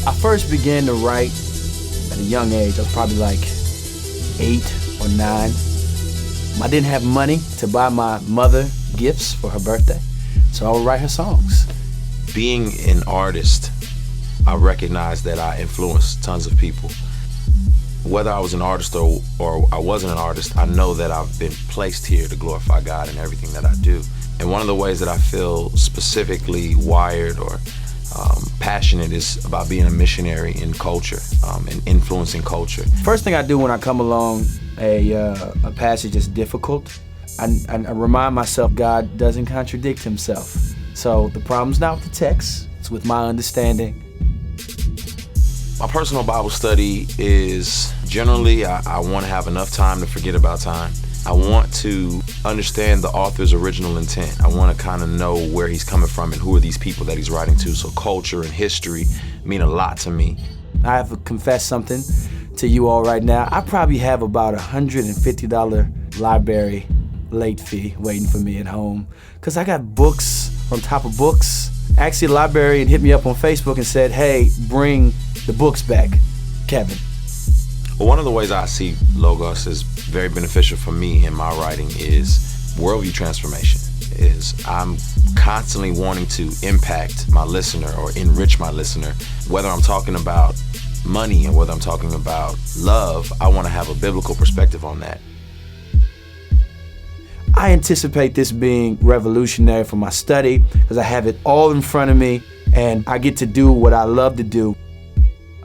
I first began to write at a young age. I was probably like 8 or 9. I didn't have money to buy my mother gifts for her birthday, so I would write her songs. Being an artist, I recognize that I influenced tons of people. Whether I was an artist or I wasn't an artist, I know that I've been placed here to glorify God in everything that I do. And one of the ways that I feel specifically wired or passionate is about being a missionary in culture and influencing culture. First thing I do when I come along a passage that's difficult, I remind myself God doesn't contradict himself. So the problem's not with the text, it's with my understanding. My personal Bible study is generally I want to have enough time to forget about time. I want to understand the author's original intent. I want to kind of know where he's coming from and who are these people that he's writing to. So culture and history mean a lot to me. I have to confess something to you all right now. I probably have about $150 library late fee waiting for me at home, because I got books on top of books. Actually, a librarian hit me up on Facebook and said, hey, bring the books back, Kevin. Well, one of the ways I see Logos is very beneficial for me in my writing is worldview transformation. I'm constantly wanting to impact my listener or enrich my listener. Whether I'm talking about money or whether I'm talking about love, I want to have a biblical perspective on that. I anticipate this being revolutionary for my study because I have it all in front of me and I get to do what I love to do.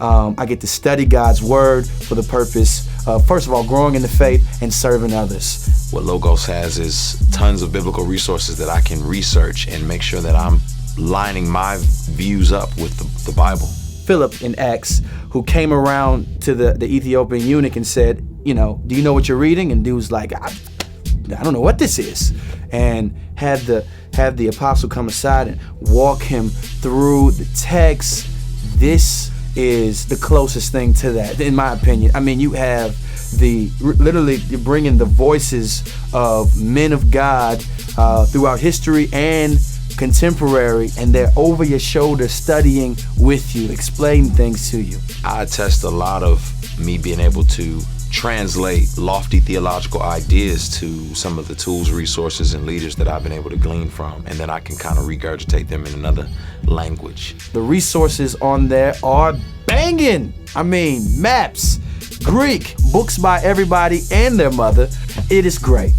I get to study God's word for the purpose of, first of all, growing in the faith and serving others. What Logos has is tons of biblical resources that I can research and make sure that I'm lining my views up with the Bible. Philip in Acts, who came around to the Ethiopian eunuch and said, do you know what you're reading? And dude was like, I don't know what this is. And have the apostle come aside and walk him through the text. This is the closest thing to that, in my opinion. I mean, you have literally you're bringing the voices of men of God throughout history and contemporary, and they're over your shoulder studying with you, explaining things to you. I attest a lot of me being able to translate lofty theological ideas to some of the tools, resources, and leaders that I've been able to glean from, and then I can kind of regurgitate them in another language. The resources on there are banging. I mean, maps, Greek, books by everybody and their mother. It is great.